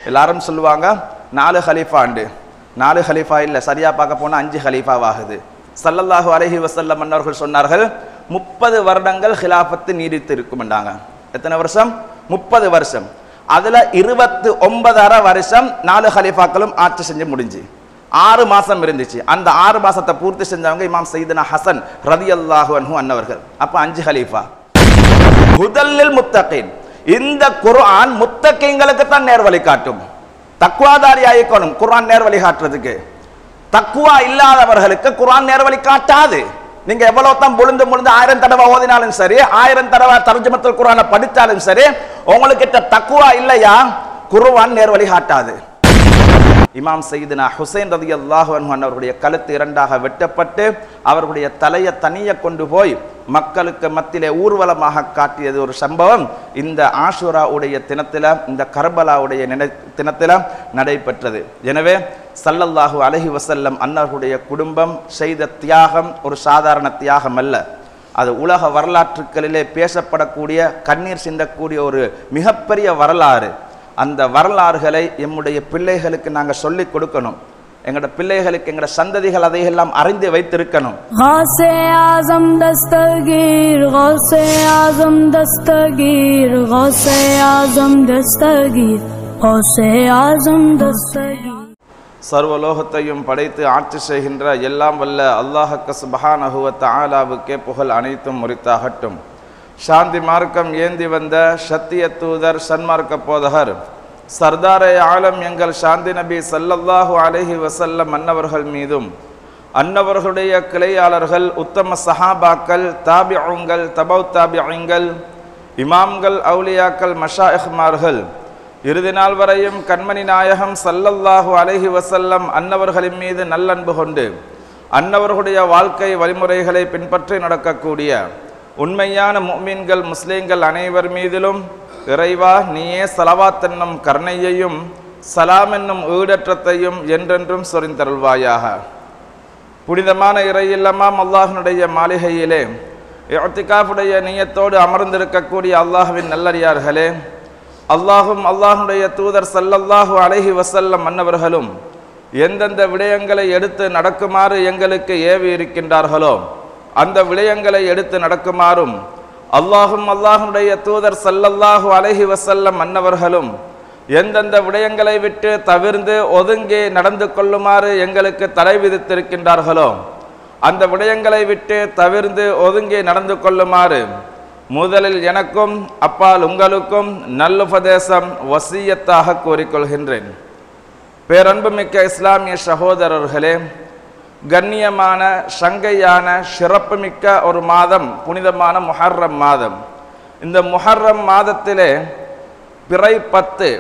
எல்லாரும் சொல்லுவாங்க 4 ஹலீஃபாண்டு. 4 ஹலீஃபா இல்லை, சரியா பார்க்க போனால் 5 ஹலீஃபாவாகுது. ஸல்லல்லாஹு அலைஹி வஸல்லம் அன்னவர்கள் சொன்னார்கள் 30 வருடங்கள் ஹிலாஃபத்து நீடித்து இருக்கும்ண்டாங்க. எத்தனை வருஷம்? 30 வருஷம். அதுல 29.5 வருஷம் 4 ஹலீஃபாக்களும் ஆட்சி செஞ்சு முடிஞ்சு 6 மாசம் இருந்துச்சு. அந்த 6 மாசத்தை பூர்த்தி செஞ்சவங்க இமாம் சையதுனா ஹசன் ரலியல்லாஹு அன்ஹு அன்னவர்கள். அப்ப 5 ஹலீஃபா. ஹுதல்லில் முத்தகீன், இந்த குர்ஆன் முத்தகீன்களுக்கு தான் நேர்வழி காட்டும். தக்வாதாரி ஆயிக்கணும் குர்ஆன் நேர்வழி காட்டுறதுக்கு. தக்வா இல்லாதவர்களுக்கு குர்ஆன் நேர்வழி காட்டாது. நீங்க எவ்வளவு தான் முழுந்து 1000 தடவை ஓதினாலும் சரி, 1000 தடவை தர்ஜுமத்துல் குர்ஆனை படித்தாலும் சரி, உங்களுக்கு தக்வா இல்லையா குர்ஆன் நேர்வழி காட்டாது. இமாம் சையதுனா ஹுசைன் ரலியல்லாஹு அன்ஹு அவர்களுடைய கழுத்து 2ஆக வெட்டப்பட்டு அவர்களுடைய தலையை தனியே கொண்டு போய் மக்களுக்கு மத்தியிலே ஊர்வலமாக காட்டியது ஒரு சம்பவம் இந்த ஆஷுரா உடைய தினத்தில, இந்த கர்பலாவுடைய தினத்தில நடைபெற்றது. எனவே ஸல்லல்லாஹு அலைஹி வஸல்லம் அன்னவர்களுடைய குடும்பம் செய்த தியாகம் ஒரு சாதாரண தியாகம் அல்ல. அது உலக வரலாற்றுகளிலே பேசப்படக்கூடிய, கண்ணீர் சிந்தக்கூடிய ஒரு மிகப்பெரிய வரலாறு. அந்த வரலாறுகளை எம்முடைய பிள்ளைகளுக்கு நாங்கள் சொல்லிக் கொடுக்கணும். எங்களோட பிள்ளைகளுக்கு, எங்களோட சந்ததிகள் அதையெல்லாம் அறிந்து வைத்திருக்கணும். गौसे आज़म दस्तगीर, गौसे आज़म दस्तगीर, गौसे आज़म दस्तगीर, गौसे आज़म दस्तगीर. சர்வலோகத்தையும் படைத்து ஆட்சி செய்கின்ற எல்லாம் வல்ல அல்லாஹ் சுப்ஹானஹு வ தஆலாவுக்கே புகழ் அனைத்தும் உரித்தாகட்டும். சாந்தி மார்க்கம் ஏந்தி வந்த சத்திய தூதர், சன்மார்க்க போதகர், சர்தாரே ஆலம் எங்கள் சாந்தி நபி ஸல்லல்லாஹு அலைஹி வஸல்லம் அன்னவர்கள் மீதும், அன்னவர்களுடைய கிளையாளர்கள், உத்தம சஹாபாக்கள், தாபிஊங்கள், தபௌ தாபிஈன்கள், இமாம்கள், அவுலியாக்கள், மஷாயிஹ்மார்கள், இறுதி நாள் வரையும் கண்மணி நாயகம் ஸல்லல்லாஹு அலைஹி வஸல்லம் அன்னவர்களின் மீது நல்லன்பு கொண்டு அன்னவர்களுடைய வாழ்க்கை வழிமுறைகளை பின்பற்றி நடக்கக்கூடிய உண்மையான முஃமின்கள், முஸ்லிம்கள் அனைவர் மீதிலும் இறைவா நீயே ஸலவாத் என்னும் கருணையையும் சலாம் என்னும் ஈடற்றத்தையும் என்றென்றும் சொரிந்தருள்வாயாக. புனிதமான இறையில்லமாம் அல்லாஹ்வுடைய மாளிகையிலே இஅ்திகாஃபுடைய நியத்தோடு அமர்ந்திருக்கக்கூடிய அல்லாஹ்வின் நல்லடியார்களே, அல்லாஹும் அல்லாஹ்வுடைய தூதர் ஸல்லல்லாஹு அலைஹி வஸல்லம் அன்னவர்களும் எந்தெந்த விடயங்களை எடுத்து நடக்குமாறு எங்களுக்கு ஏவி இருக்கின்றார்களோ அந்த விடயங்களை எடுத்து நடக்குமாறும், அல்லாஹும் அல்லாஹ்வுடைய தூதர் ஸல்லல்லாஹு அலைஹி வஸல்லம் அன்னவர்களும் எந்தெந்த விடயங்களை விட்டு தவிர்ந்து ஒதுங்கி நடந்து கொள்ளுமாறு எங்களுக்கு தடை விதித்திருக்கின்றார்களோ அந்த விடயங்களை விட்டு தவிர்ந்து ஒதுங்கி நடந்து கொள்ளுமாறு முதலில் எனக்கும் அப்பால் உங்களுக்கும் நல்லுபதேசம் வசியத்தாக கூறிக்கொள்கின்றேன். பேரன்புமிக்க இஸ்லாமிய சகோதரர்களே, கண்ணியமான, சங்கையான, சிறப்புமிக்க ஒரு மாதம் புனிதமான முஹர்ரம் மாதம். இந்த முஹர்ரம் மாதத்திலே பிறை 10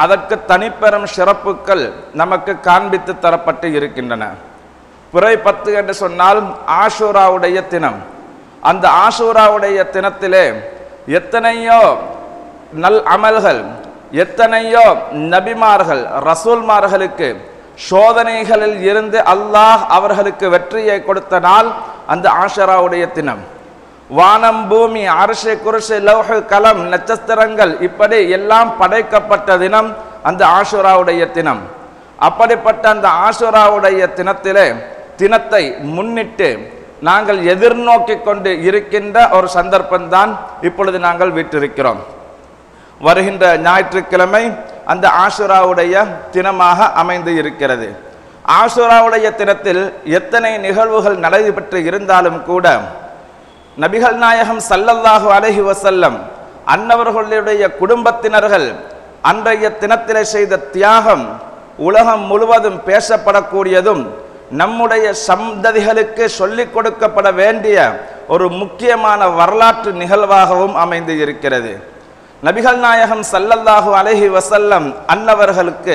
அதற்கு தனிப்பெரும் சிறப்புகள் நமக்கு காண்பித்து தரப்பட்டு இருக்கின்றன. பிறை 10 என்று சொன்னால் ஆஷூராவுடைய தினம். அந்த ஆஷூராவுடைய தினத்திலே எத்தனையோ நல் அமல்கள், எத்தனையோ நபிமார்கள், ரசூல்மார்களுக்கு சோதனைகளில் இருந்து அல்லாஹ் அவர்களுக்கு வெற்றியை கொடுத்த நாள் அந்த ஆஷராவுடைய தினம். வானம், பூமி, அர்ஷ், குர்ஷ், லௌஹ், கலம், நட்சத்திரங்கள் இப்படி எல்லாம் படைக்கப்பட்ட தினம் அந்த ஆஷுராவுடைய தினம். அப்படிப்பட்ட அந்த ஆஷுராவுடைய தினத்தை முன்னிட்டு நாங்கள் எதிர்நோக்கி கொண்டு இருக்கின்ற ஒரு சந்தர்ப்பம்தான் இப்பொழுது நாங்கள் விட்டிருக்கிறோம். வருகின்ற ஞாயிற்றுக்கிழமை அந்த ஆஷுராவுடைய தினமாக அமைந்து இருக்கிறது. ஆஷுராவுடைய தினத்தில் எத்தனை நிகழ்வுகள் நடைபெற்று இருந்தாலும் கூட நபிகள் நாயகம் ஸல்லல்லாஹு அலைஹி வஸல்லம் அன்னவர்களுடைய குடும்பத்தினர்கள் அன்றைய தினத்திலே செய்த தியாகம் உலகம் முழுவதும் பேசப்படக்கூடியதும் நம்முடைய சந்ததிகளுக்கு சொல்லிக் கொடுக்கப்பட வேண்டிய ஒரு முக்கியமான வரலாற்று நிகழ்வாகவும் அமைந்து இருக்கிறது. நபிகள் நாயகம் ஸல்லல்லாஹு அலைஹி வஸல்லம் அன்னவர்களுக்கு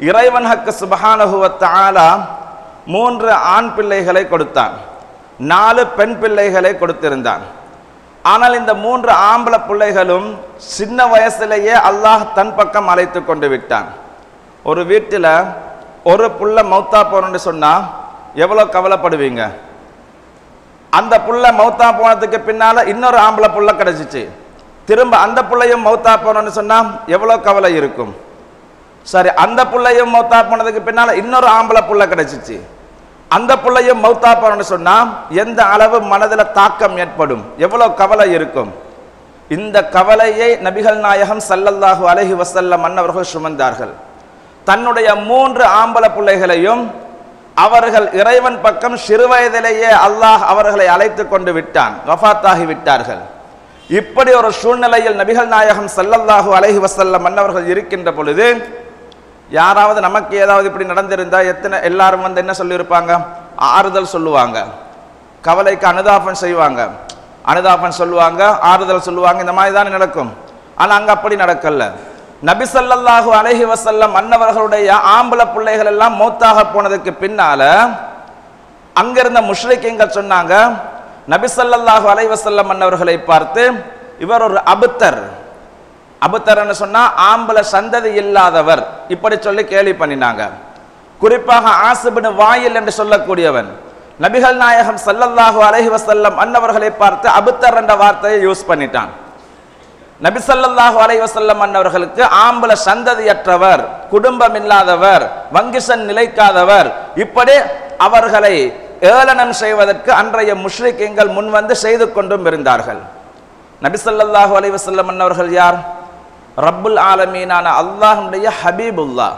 இறைவன் சுப்ஹானஹு வ தஆலா 3 ஆண் பிள்ளைகளை கொடுத்தான், 4 பெண் பிள்ளைகளை கொடுத்திருந்தான். ஆனால் இந்த 3 ஆம்பளை பிள்ளைகளும் சின்ன வயசிலேயே அல்லாஹ் தன் பக்கம் அழைத்து கொண்டு விட்டான். ஒரு வீட்டில் ஒரு புள்ள மௌத்தா போறன்னு சொன்னா எவ்வளவு கவலைப்படுவீங்க? அந்த புள்ள மௌத்தா போனதுக்கு பின்னால இன்னொரு ஆம்பளை புள்ள கிடைச்சிச்சு, திரும்ப அந்த பிள்ளையும் மௌத்தா போனோன்னு சொன்னா எவ்வளவு கவலை இருக்கும்? சரி, அந்த புள்ளையும் மௌத்தா போனதுக்கு பின்னால இன்னொரு ஆம்பளை புள்ள கிடைச்சிச்சு. அந்த புள்ளையும் மௌத்தா போனன்னு சொன்னா எந்த அளவு மனதில் தாக்கம் ஏற்படும், எவ்வளவு கவலை இருக்கும். இந்த கவலையை நபிகள் நாயகம் ஸல்லல்லாஹு அலைஹி வஸல்லம் அன்னவர்கள் சுமந்தார்கள். தன்னுடைய 3 ஆம்பளை பிள்ளைகளையும் அவர்கள் இறைவன் பக்கம் சிறுவயதிலேயே அல்லாஹ் அவர்களை அழைத்து கொண்டு விட்டான், வஃபாத்தாகி விட்டார்கள். இப்படி ஒரு சூழ்நிலையில் நபிகள் நாயகம் ஸல்லல்லாஹு அலைஹி வஸல்லம் அன்னவர்கள் இருக்கின்ற பொழுது யாராவது நமக்கு ஏதாவது இப்படி நடந்திருந்தா எல்லாரும் வந்து என்ன சொல்லியிருப்பாங்க? ஆறுதல் சொல்லுவாங்க, கவலைக்கு அனுதாபம் செய்வாங்க, அனுதாபம் சொல்லுவாங்க, ஆறுதல் சொல்லுவாங்க. இந்த மாதிரி தான் நடக்கும். ஆனா அங்க அப்படி நடக்கல. நபி ஸல்லல்லாஹு அலைஹி வஸல்லம் அன்னவர்களுடைய ஆம்பளை பிள்ளைகள் எல்லாம் மௌத்தாக போனதுக்கு பின்னால அங்கிருந்த முஷ்ரிக்கீன்கள் சொன்னாங்க, நபி ஸல்லல்லாஹு அலைஹி வஸல்லம் அன்னவர்களை பார்த்து, இவர் ஒரு அபுத்தர், அபுத்தர்ன்னு சொன்னா ஆம்பளை சந்ததி இல்லாதவர், இப்படி சொல்லி கேலி பண்ணினாங்க. குறிப்பாக ஆசிபின் வாயில் என்று சொல்லக்கூடியவன் நபிகள் நாயகம் ஸல்லல்லாஹு அலைஹி வஸல்லம் அன்னவர்களை பார்த்து அபுத்தர் என்ற வார்த்தையை யூஸ் பண்ணிட்டான். நபி ஸல்லல்லாஹு அலைஹி வஸல்லம் அன்னவர்களுக்கு ஆம்பளை சந்ததியற்றவர், குடும்பம் இல்லாதவர், வங்கிசன் நிலைக்காதவர், இப்படி அவர்களை ஏளனம் செய்வதற்கு அன்றைய முஷ்ரிக்கீன்கள் முன்வந்து செய்து கொண்டும் இருந்தார்கள். நபி ஸல்லல்லாஹு அலைஹி வஸல்லம் அன்னவர்கள் யார்? ரப்புல் ஆலமீனான அல்லாஹ்வுடைய ஹபீபுல்லா.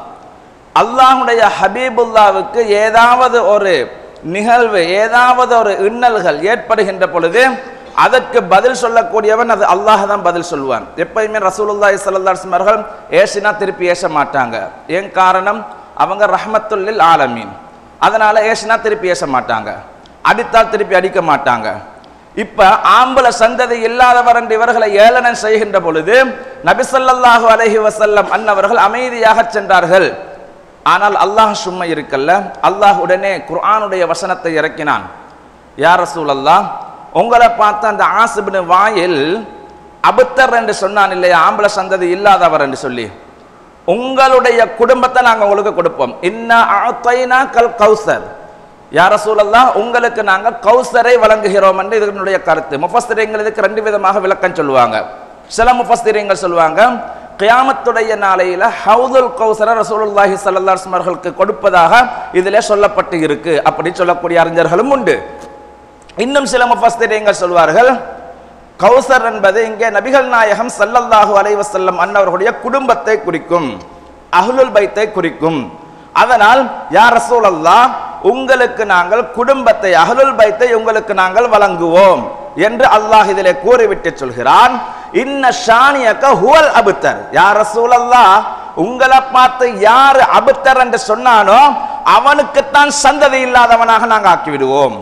அல்லாஹ்வுடைய ஹபீபுல்லாவுக்கு ஏதாவது ஒரு நிகழ்வு, ஏதாவது ஒரு இன்னல்கள் ஏற்படுகின்ற பொழுது அதற்கு பதில் சொல்லக்கூடியவன் அது அல்லாஹ் தான் பதில் சொல்லுவான். எப்பயுமே ரசூலுல்லாஹி ஸல்லல்லாஹு அலைஹி வஸல்லம் அவர்கள் ஏசினா திருப்பி ஏச மாட்டாங்க. ஏன் காரணம்? அவங்க ரஹ்மத்துல் லில் ஆலமீன். அதனால ஏசினா திருப்பி ஏச மாட்டாங்க, அடித்தால் திருப்பி அடிக்க மாட்டாங்க. இப்ப ஆம்பளை சந்ததி இல்லாதவர் என்று இவர்களை ஏளனம் செய்கின்ற பொழுது நபி ஸல்லல்லாஹு அலைஹி வஸல்லம் அன்னவர்கள் அமைதியாக சென்றார்கள். ஆனால் அல்லாஹ் சும்மா இருக்கல்ல, அல்லாஹ் உடனே குர்ஆனுடைய வசனத்தை இறக்கினான். யா ரசூலல்லாஹ், உங்களை பார்த்த அந்த ஆசிபின் வாயில் அபுத்தர் என்று சொன்னான் இல்லையா, ஆம்பளை சந்ததி இல்லாதவர் என்று சொல்லி, உங்களுடைய குடும்பத்தை நாங்கள் உங்களுக்கு கொடுப்போம். இன்னா அஅதைனா கல் கௌசர், யா ரசூலல்லாஹ், உங்களுக்கு நாங்கள் கௌசரை வழங்குகிறோம் என்று இதனுடைய கருத்து. முஃபஸ்ஸிரீன்கள் இதுக்கு 2 விதமாக விளக்கம் சொல்லுவாங்க. சில முஃபஸ்ஸிரீன்கள் சொல்லுவாங்க, கியாமத்துடைய நாளையில ஹவுதுல் கௌசர ரசூலுல்லாஹி ஸல்லல்லாஹு அலைஹி வஸல்லம் அவர்களுக்கு கொடுப்பதாக இதிலே சொல்லப்பட்டு இருக்கு, அப்படி சொல்லக்கூடிய அறிஞர்களும் உண்டு. இன்னும் சில முஃபஸ்ஸிரீன்கள் சொல்வார்கள், கௌசர் என்பது இங்கே நபிகள் நாயகம் ஸல்லல்லாஹு அலைஹி வஸல்லம் அன்னவர்களுடைய குடும்பத்தை குறிக்கும், அஹ்லுல் பைத்தை குறிக்கும். அதனால் யா ரசூலல்லாஹ், உங்களுக்கு நாங்கள் குடும்பத்தை, அஹ்லுல் பைத்தை உங்களுக்கு நாங்கள் வழங்குவோம் என்று அல்லாஹ் இதிலே கூறிவிட்டு சொல்கிறான். இன்ன ஷானியக ஹுவல் அபுத்தர், யா ரசூலல்லாஹ், உங்களை பார்த்து யார் அபுத்தர் என்று சொன்னானோ அவனுக்குத்தான் சந்ததி இல்லாதவனாக நாங்கள் ஆக்கிவிடுவோம்.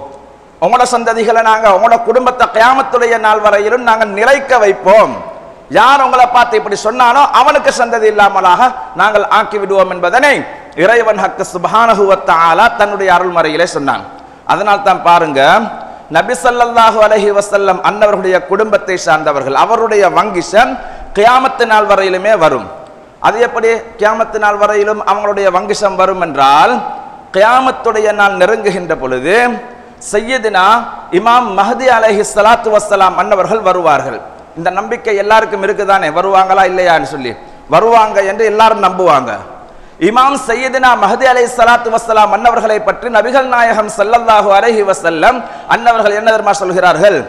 உங்களோட சந்ததிகளை நாங்கள், உங்களோட குடும்பத்தை கியாமத்துடைய நாள் வரையிலும் நாங்கள் நிலைக்க வைப்போம். யார் உங்களை பார்த்து இப்படி சொன்னானோ அவனுக்கு சந்ததி இல்லாமலாக நாங்கள் ஆக்கி விடுவோம் என்பதனை இறைவன் ஹக்கு சுப்ஹானஹு வ தஆலா தன்னுடைய அருள்மறையிலே சொன்னான். அதனால் தான் பாருங்க, நபி ஸல்லல்லாஹு அலைஹி வஸல்லம் அன்னவர்களுடைய குடும்பத்தை சார்ந்தவர்கள், அவருடைய வங்கிசம் கியாமத்து நாள் வரையிலுமே வரும். அது எப்படி கியாமத்து நாள் வரையிலும் அவங்களுடைய வங்கிசம் வரும் என்றால், கியாமத்துடைய நாள் நெருங்குகின்ற பொழுது சையதுனா இமாம் மஹதி அலைஹி ஸலாத்து வஸ்ஸலாம் அன்னவர்கள் வருவார்கள். இந்த நம்பிக்கை எல்லாருக்கும் இருக்குதானே, வருவாங்களா இல்லையான்னு சொல்லி? வருவாங்க என்று எல்லாரும் நம்புவாங்க. இமாம் சையதுனா மஹதி அலைஹி ஸலாத்து வஸ்ஸலாம் அன்னவர்களை பற்றி நபிகள் நாயகம் ஸல்லல்லாஹு அலைஹி வஸல்லம் அன்னவர்கள் என்ன தெரியுமா சொல்கிறார்கள்?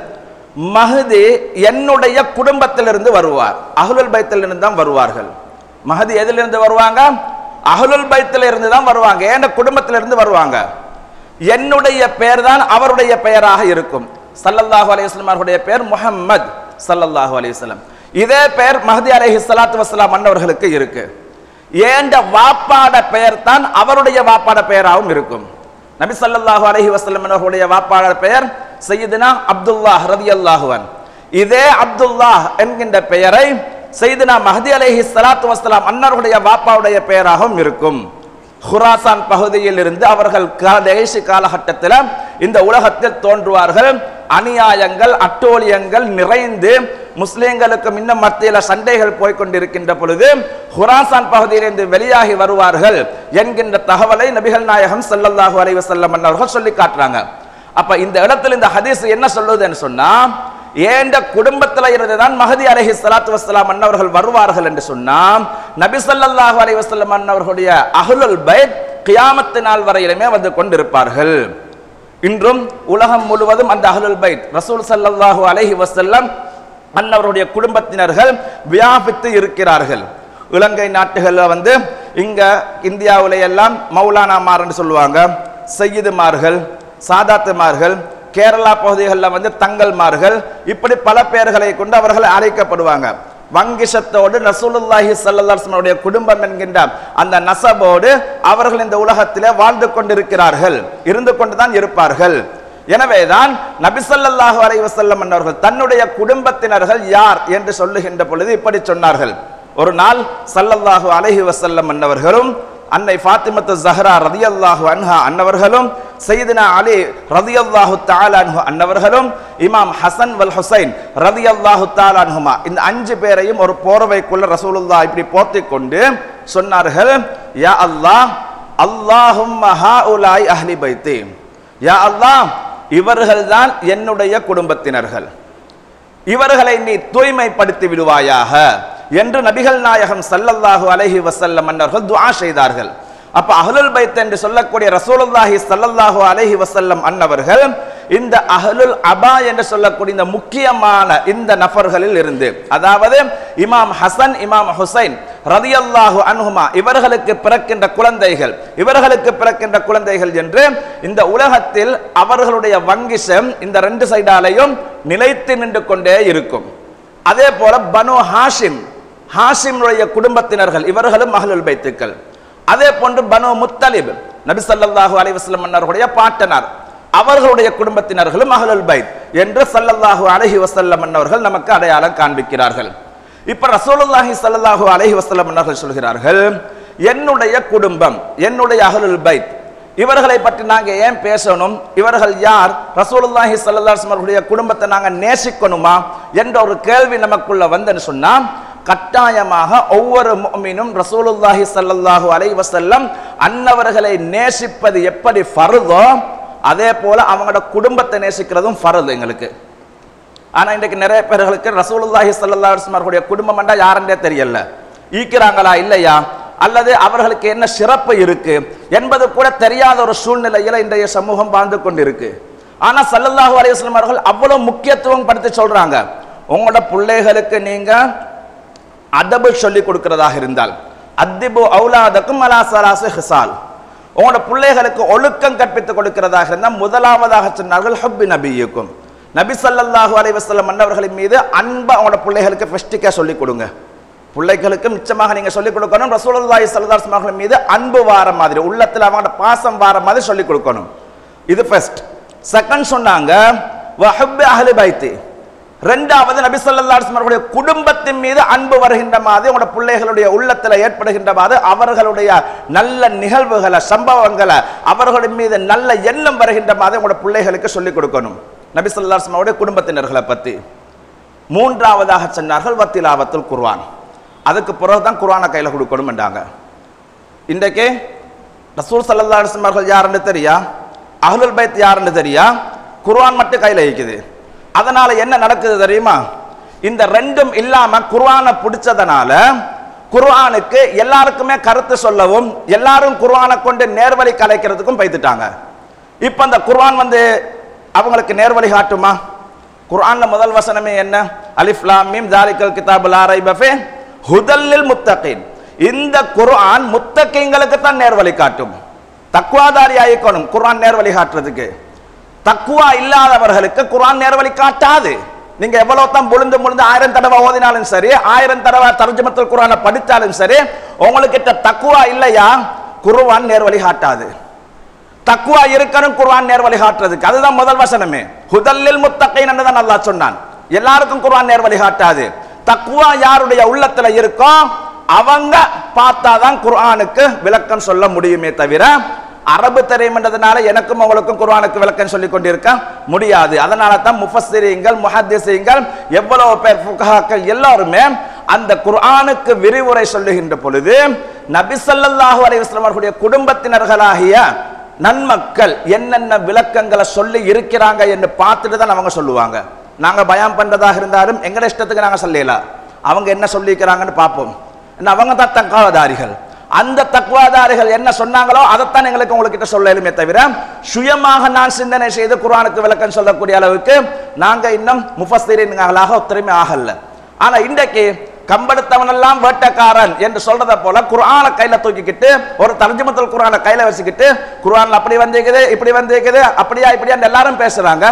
மஹதி என்னுடைய குடும்பத்திலிருந்து வருவார், அஹ்லுல் பைத்திலிருந்து தான் வருவார்கள். மஹதி எதிலிருந்து வருவாங்க? அஹ்லுல் பைத்திலிருந்து தான் வருவாங்க, என் குடும்பத்திலிருந்து வருவாங்க. என்னுடைய பெயர் தான் அவருடைய பெயராக இருக்கும். ஸல்லல்லாஹு அலைஹி வஸல்லம் அவருடைய பெயர் முஹம்மத் ஸல்லல்லாஹு அலைஹி வஸல்லம். இதே பெயர் மஹதி அலைஹி ஸலாத்து வஸ்ஸலாம் அன்னவர்களுக்கு இருக்கு. ஏண்ட வாப்பாட பெயர் தான் அவருடைய வாப்பாட பெயராகவும் இருக்கும். நபி ஸல்லல்லாஹு அலைஹி வஸல்லம் அவர்களுடைய வாப்பாட பெயர் சையதுனா அப்துல்லாஹ் ரலியல்லாஹு அன்ஹு. இதே அப்துல்லாஹ் என்கின்ற பெயரை சையதுனா மஹதி அலைஹி ஸலாத்து வஸ்ஸலாம் அன்னவர்களுடைய வாப்பாவுடைய பெயராகவும் இருக்கும். குராசான் பகுதியில் இருந்து அவர்கள் கடைசி காலகட்டத்தில் இந்த உலகத்தில் தோன்றுவார்கள். அநியாயங்கள், அட்டோழியங்கள் நிறைந்து முஸ்லிம்களுக்கு இன்னும் மத்தியில் சண்டைகள் போய்கொண்டிருக்கின்ற பொழுது குராசான் பகுதியிலிருந்து வெளியாகி வருவார்கள் என்கின்ற தகவலை நபிகள் நாயகம் ஸல்லல்லாஹு அலைஹி வஸல்லம் அவர்கள் சொல்லி காட்டுறாங்க. அப்ப இந்த இடத்துல இந்த ஹதீஸ் என்ன சொல்லுதுன்னு சொன்னா, ஏண்ட குடும்பத்தில் இருந்துதான் மஹதி அலைஹிஸ்ஸலாத்து வஸ்ஸலாம் அன்னவர்கள் வருவார்கள் என்று சொன்னாம் நபி ஸல்லல்லாஹு அலைஹி வஸல்லம் அன்னவர்களுடைய அஹ்லுல் பைத் கியாமத் நாள் வரையிலுமே வந்து கொண்டிருப்பார்கள். இன்றும் உலகம் முழுவதும் அந்த அஹ்லுல் பைத் ரசூல் ஸல்லல்லாஹு அலைஹி வஸல்லம் அன்னவருடைய குடும்பத்தினர்கள் வியாபித்து இருக்கிறார்கள். இலங்கை நாட்டுகளில் வந்து இங்க இந்தியாவில எல்லாம் மௌலானாமார் என்று சொல்லுவாங்க, சையீதுமார்கள், சாதாத்துமார்கள், கேரளா பகுதிகளில் வந்து தங்கல்மார்கள், இப்படி பல பெயர்களை கொண்டு அவர்கள் அழைக்கப்படுவாங்க. வங்கிஷத்தோடு ரசூலுல்லாஹி ஸல்லல்லாஹு அலைஹி வஸல்லம் குடும்பம் என்கின்ற அந்த நசபோடு அவர்கள் இந்த உலகத்திலே வாழ்ந்து கொண்டிருக்கிறார்கள், இருந்து கொண்டுதான் இருப்பார்கள். எனவேதான் நபி ஸல்லல்லாஹு அலைஹி வஸல்லம் அவர்கள் தன்னுடைய குடும்பத்தினர்கள் யார் என்று சொல்லுகின்ற பொழுது இப்படி சொன்னார்கள். ஒரு நாள் ஸல்லல்லாஹு அலைஹி வஸல்லம் அன்னவர்களும் அன்னை ஃபாத்திமத்து ஸஹ்ரா ரலியல்லாஹு அன்ஹா அன்னவர்களும் சையதுனா அலி ரலியல்லாஹு தஆலா அன்ஹு அன்னவர்களும் இமாம் ஹசன் வல் ஹுசைன் ரலியல்லாஹு தஆலா அன்ஹுமா இந்த 5 பேரையும் ஒரு போர்வைக்குள்ள ரசூலுல்லாஹ் இப்படி போர்த்திக் கொண்டு சொன்னார்கள், யா அல்லாஹ், அல்லாஹும்ம ஹாஉலாய் அஹ்லி பைத்தி, யா அல்லாஹ், இவர்கள்தான் என்னுடைய குடும்பத்தினர்கள், இவர்களை நீ தூய்மைப்படுத்தி விடுவாயாக என்று நபிகள் நாயகம் ஸல்லல்லாஹு அலைஹி வஸல்லம் அன்னவர்கள் துஆ செய்தார்கள். அப்ப அஹ்லுல் பைத் என்று சொல்லக்கூடிய ரசூலுல்லாஹி ஸல்லல்லாஹு அலைஹி வஸல்லம் அன்னவர்கள் இந்த அஹ்லுல் அபா என்று சொல்லக்கூடிய இந்த முக்கியமான இந்த நபர்களில் இருந்து, அதாவது இமாம் ஹசன் இமாம் ஹுசைன் ரலியல்லாஹு அன்ஹுமா இவர்களுக்கு பிறக்கின்ற குழந்தைகள் என்று இந்த உலகத்தில் அவர்களுடைய வங்கிஷம் இந்த 2 சைடாலையும் நிலைத்து நின்று கொண்டே இருக்கும். அதே போல பனு ஹாஷிமுடைய குடும்பத்தினர்கள் இவர்களும் அஹ்லுல் பைத்துக்கள். அதே போன்று பனு முத்தலிப் நபி ஸல்லல்லாஹு அலைஹி வஸல்லம் அவர்களுடைய பாட்டனார், அவர்களுடைய குடும்பத்தினர்களும் அஹ்லுல் பைத் என்று ஸல்லல்லாஹு அலைஹி வஸல்லம் அவர்கள் நமக்கு அடையாளம் காண்பிக்கிறார்கள். இப்ப ரசூலுல்லாஹி ஸல்லல்லாஹு அலைஹி வஸல்லம் அவர்கள் சொல்கிறார்கள், என்னுடைய குடும்பம், என்னுடைய அஹ்லுல் பைத், இவர்களை பற்றி நாங்க ஏன் பேசணும், இவர்கள் யார், ரசூலுல்லாஹி ஸல்லல்லாஹு அலைஹி வஸல்லம் அவர்களுடைய குடும்பத்தை நாங்க நேசிக்கணுமா என்ற ஒரு கேள்வி நமக்குள்ள வந்தன்னு சொன்னா, கட்டாயமாக ஒவ்வொரு முஃமினும் ரசூலுல்லாஹி ஸல்லல்லாஹு அலைஹி வஸல்லம் அன்னவர்களை நேசிப்பது எப்படி ஃபர்தோ அதே போல அவங்களோட குடும்பத்தை நேசிக்கிறதும் ஃபர்து எங்களுக்கு. ஆனா இன்றைக்கு நிறைய பேர்களுக்கு ரசூலுல்லாஹி ஸல்லல்லாஹு அலைஹி வஸல்லம் அவர்களுடைய குடும்பம் என்றா யாருன்னே தெரியல, ஈக்கிறாங்களா இல்லையா, அல்லது அவர்களுக்கு என்ன சிறப்பு இருக்கு என்பது கூட தெரியாத ஒரு சூழ்நிலையில இன்றைய சமூகம் வாழ்ந்து கொண்டிருக்கு. ஆனா ஸல்லல்லாஹு அலைஹி வஸல்லம் அவர்கள் அவ்வளவு முக்கியத்துவம் படுத்தி சொல்றாங்க, உங்களோட பிள்ளைகளுக்கு நீங்க அதபு சொல்லி கொடுக்கிறதாக இருந்தால் அத்திபு அவுலாதக்கும் அலா ஸலாஸி ஹிசால், உங்களோட பிள்ளைகளுக்கு ஒழுக்கம் கற்பித்துக் கொடுக்கிறதாக இருந்தால் முதலாவதாக சொன்னார்கள் ஹுப்பி நபியுக்கும், நபி ஸல்லல்லாஹு அலைஹி வஸல்லம் அன்னவர்களின் மீது அன்பை உங்களோட பிள்ளைகளுக்கு ஃபர்ஸ்டிக்கா சொல்லிக் கொடுங்க. பிள்ளைகளுக்கு மிச்சமாக நீங்க சொல்லிக் கொடுக்கணும், ரசூலுல்லாஹி ஸல்லல்லாஹு அலைஹி வஸல்லம் மீது அன்பு வார மாதிரி, உள்ளத்தில் அவங்களோட பாசம் வார மாதிரி சொல்லிக் கொடுக்கணும். இது ஃபர்ஸ்ட். செகண்ட் சொன்னாங்க வஹுப்பி அஹ்லி பைத்தி, இரண்டாவது நபி ஸல்லல்லாஹு அலைஹி வஸல்லம் குடும்பத்தின் மீது அன்பு வருகின்ற மாதிரி உங்களோட பிள்ளைகளுடைய உள்ளத்தில் ஏற்படுகின்ற மாதிரி அவர்களுடைய நல்ல நிகழ்வுகளை சம்பவங்களை அவர்களின் மீது நல்ல எண்ணம் வருகின்ற மாதிரி உங்களோட பிள்ளைகளுக்கு சொல்லிக் கொடுக்கணும் நபி ஸல்லல்லாஹு அலைஹி வஸல்லம் குடும்பத்தினர்களை பற்றி. மூன்றாவதாக சொன்னார்கள் வத்திலாவத்துல் குர்ஆன், அதுக்கு பிறகுதான் குர்ஆனை கையில் கொடுக்கணும் என்றாங்க. இன்றைக்கு ரசூல் ஸல்லல்லாஹு அலைஹி வஸல்லம் அவர்கள் யாருன்னு தெரியா, அஹ்லுல் பைத் யாருன்னு தெரியா, குர்ஆன் மட்டும் கையில் இருக்குது. அதனால என்ன நடக்குது தெரியுமா, இந்த ரெண்டும் இல்லாம குர்ஆனை பிடிச்சதனால குர்ஆனுக்கு எல்லாருக்குமே கருத்து சொல்லவும் எல்லாரும் குர்ஆனை கொண்டு நேர்வழி கலைக்கிறதுக்கும் பைத்துட்டாங்க. இப்ப அந்த குர்ஆன் வந்து அவங்களுக்கு நேர்வழி காட்டுமா? குர்ஆன்ல முதல் வசனமே என்ன, அலிஃப் லாம் மீம் ஜாலிகல் கிதாபு லா ரைப ஃபீ ஹுதல்லில் முத்தகீன், இந்த குர்ஆன் முத்தகீங்களுக்கு தான் நேர்வழி காட்டும். தக்வாதாரி ஆயிக்கணும் குர்ஆன் நேர்வழி காட்டுறதுக்கு. தக்குவா இல்லாதவர்களுக்கு குர்ஆன் நேர்வழி காட்டாது. நீங்க எவ்வளவு தான் முழுந்து 1000 தடவை ஓதினாலும் சரி, 1000 தடவை தர்ஜுமத்துல் குர்ஆனை படித்தாலும் சரி, உங்களுக்கு தக்குவா இல்லையா குர்ஆன் நேர்வழி காட்டாது. தக்குவா இருக்கணும் குர்ஆன் நேர்வழி காட்டுறதுக்கு. அதுதான் முதல் வசனமே, ஹுதல்லில் முத்தகீன் என்று தான் அல்லாஹ் சொன்னான். எல்லாருக்கும் குர்ஆன் நேர்வழி காட்டாது. தக்குவா யாருடைய உள்ளத்துல இருக்கோ அவங்க பார்த்தாதான் குர்ஆனுக்கு விளக்கம் சொல்ல முடியுமே தவிர, அரபு தெரியும் என்றதுனால எனக்கும் அவங்களுக்கும் குர்ஆனுக்கு விளக்கம் சொல்லி கொண்டிருக்க முடியாது. அதனால தான் முஃபஸ்ஸிரீன்கள் முஹத்திஸீன்கள் எவ்வளவு பேர் ஃபுகஹாக்கள் எல்லாருமே அந்த குர்ஆனுக்கு விரிவுரை சொல்லுகின்ற பொழுது நபி ஸல்லல்லாஹு அலைஹி வஸல்லம் அவர்களுடைய குடும்பத்தினர்களாகிய நன்மக்கள் என்னென்ன விளக்கங்களை சொல்லி இருக்கிறாங்க என்று பார்த்துட்டு தான் அவங்க சொல்லுவாங்க. நாங்க பயான் பண்றதாக இருந்தாலும் எங்கட இஷ்டத்துக்கு நாங்க சொல்லலாம். அவங்க என்ன சொல்லிக்கிறாங்கன்னு பார்ப்போம். அவங்க தான் தக்வாதாரிகள். அந்த தக்வாதாரிகள் என்ன சொன்னாங்களோ அதைத்தான் எங்களுக்கு உங்ககிட்ட சொல்லலுமே தவிர சுயமாக நான் சிந்தனை செய்து குர்ஆனுக்கு விளக்கம் சொல்லக்கூடிய அளவுக்கு நாங்க இன்னும் முஃபஸ்ஸிரீன்களாக ஒத்தருமே ஆகல. ஆனா இன்றைக்கு கம்பெடுத்தவனெல்லாம் வேட்டக்காரன் என்று சொல்றத போல குர்ஆனை கையில தூக்கிக்கிட்டு ஒரு தர்ஜுமத்துல் குர்ஆனை கையில வச்சுக்கிட்டு குர்ஆன்ல அப்படி வந்திருக்குது இப்படி வந்திருக்குது அப்படியா இப்படியா எல்லாரும் பேசுறாங்க.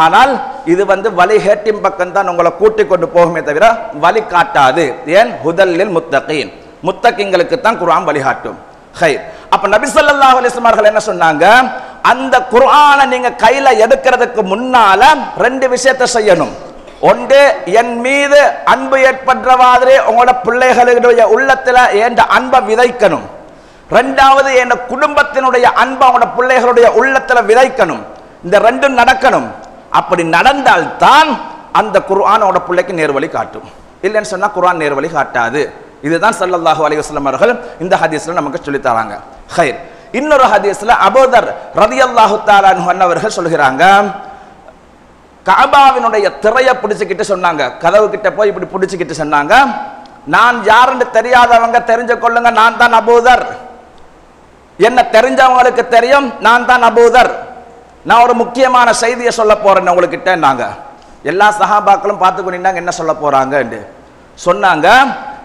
ஆனால் இது வழிகேட்டின் பக்கம் தான் உங்களை கூட்டிக் கொண்டு போகுமே தவிர வழி காட்டாது. ஏன்? ஹுதல்லில் முத்தகீன், முத்தகிங்களுக்கு தான் குர்ஆன் வழிகாட்டும். ஹைர். அப்ப நபி ஸல்லல்லாஹு அலைஹி வஸல்லம் அவர்கள் என்ன சொன்னாங்க? அந்த குர்ஆனை நீங்க கையில எடுக்கிறதுக்கு முன்னால ரெண்டு விஷயத்தை செய்யணும். ஒன்று, என் மீது அன்பு ஏற்படுற மாதிரி உங்களோட பிள்ளைகளுடைய உள்ளத்துல என்ற அன்பை விதைக்கணும். ரெண்டாவது, என் குடும்பத்தினுடைய அன்பை உங்களோட பிள்ளைகளுடைய உள்ளத்துல விதைக்கணும். இந்த ரெண்டும் நடக்கணும். அப்படி நடந்தால் தான் அந்த குர்ஆன் உங்களோட பிள்ளைக்கு நேர்வழி காட்டும். இல்லைன்னு சொன்னா குர்ஆன் நேர்வழி காட்டாது. இதுதான் ஸல்லல்லாஹு அலைஹி வஸல்லம் அவர்கள் இந்த ஹதீஸ்ல நமக்கு சொல்லி தராங்க. ஹைர். இன்னொரு ஹதீஸ்ல அபூதர் ரலியல்லாஹு தஆலா அன்ஹு அவர்கள் சொல்கிறாங்க, கஅபாவினுடைய திரையை பிடிச்சுக்கிட்டு சொன்னாங்க, கதவு கிட்ட போய் இப்படி பிடிச்சுக்கிட்டு சொன்னாங்க, நான் யாருன்னு தெரியாதவங்க தெரிஞ்சு கொள்ளுங்க, நான் தான் அபூதர். என்ன தெரிஞ்சவங்களுக்கு தெரியும், நான் தான் அபூதர். நான் ஒரு முக்கியமான செய்தியை சொல்ல போறேன் உங்ககிட்ட. நாங்க எல்லா சஹாபாக்களும் பார்த்துக்கொண்டாங்க என்ன சொல்ல போறாங்க என்று சொன்னாங்க.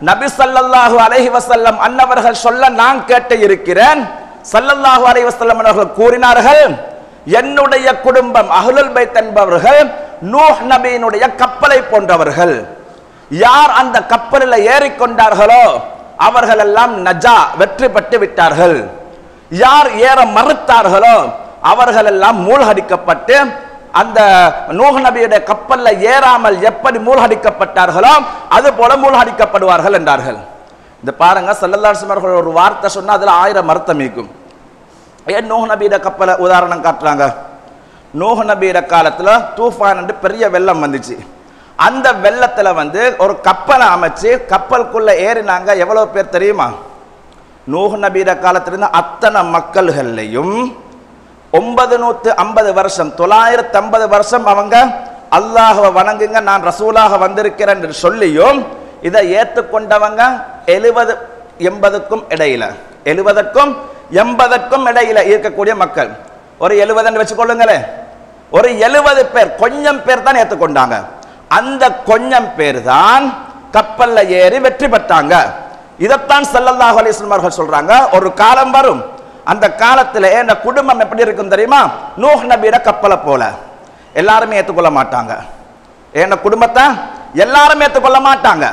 நபி ஸல்லல்லாஹு அலைஹி வஸல்லம் அன்னவர்கள் சொல்ல நான் கேட்டு இருக்கிறேன். ஸல்லல்லாஹு அலைஹி வஸல்லம் அவர்கள் கூறினார்கள், என்னுடைய குடும்பம் அஹ்லுல் பைத் என்பவர்கள் நூஹ் நபியினுடைய கப்பலை போன்றவர்கள். யார் அந்த கப்பலில் ஏறிக்கொண்டார்களோ அவர்கள் எல்லாம் நஜா வெற்றி பெற்று விட்டார்கள். யார் ஏற மறுத்தார்களோ அவர்கள் எல்லாம் மூழ்கடிக்கப்பட்டு அந்த நூஹ் நபியுடைய கப்பல்ல ஏறாமல் எப்படி மூழ்கடிக்கப்பட்டார்களோ அது போல மூழ்கடிக்கப்படுவார்கள் என்றார்கள். இந்த பாருங்க, ஸல்லல்லாஹு அலைஹி வஸல்லம் ஒரு வார்த்தை சொன்னா அதுல 1000 அர்த்தம் இருக்கும். ஏன் நூஹ் நபியோட கப்பலை உதாரணம் காட்டுறாங்க? நூஹ் நபியோட காலத்துல தூஃபான் என்று பெரிய வெள்ளம் வந்துச்சு. அந்த வெள்ளத்துல ஒரு கப்பலை அமைச்சு கப்பலுக்குள்ள ஏறினாங்க. எவ்வளவு பேர் தெரியுமா? நூஹ் நபியோட காலத்திலிருந்து அத்தனை மக்கள்களையும் 950 வருஷம் 950 வருஷம் அவங்க அல்லாஹ்வை வணங்குங்க, நான் ரசூலாக வந்திருக்கிறேன் என்று சொல்லியும் இதை ஏற்றுக்கொண்டவங்க 70-80க்கும் இடையில 70க்கும் 80க்கும் இடையில இருக்கக்கூடிய மக்கள். ஒரு 70 வச்சுக்கொள்ளுங்களேன். ஒரு 70 பேர், கொஞ்சம் பேர் தான் ஏற்றுக்கொண்டாங்க. அந்த கொஞ்சம் பேர் தான் கப்பல்ல ஏறி வெற்றி பெற்றாங்க. இதைத்தான் ஸல்லல்லாஹு அலைஹி வஸல்லம் அவர்கள் சொல்றாங்க, ஒரு காலம் வரும், அந்த காலத்துல இந்த குடும்பம் எப்படி இருக்கும் தெரியுமா? நூஹ் நபியோட கப்பலை போல. எல்லாருமே ஏற்றுக்கொள்ள மாட்டாங்க. என் குடும்பத்தை எல்லாரும் ஏற்றுக்கொள்ள மாட்டாங்க.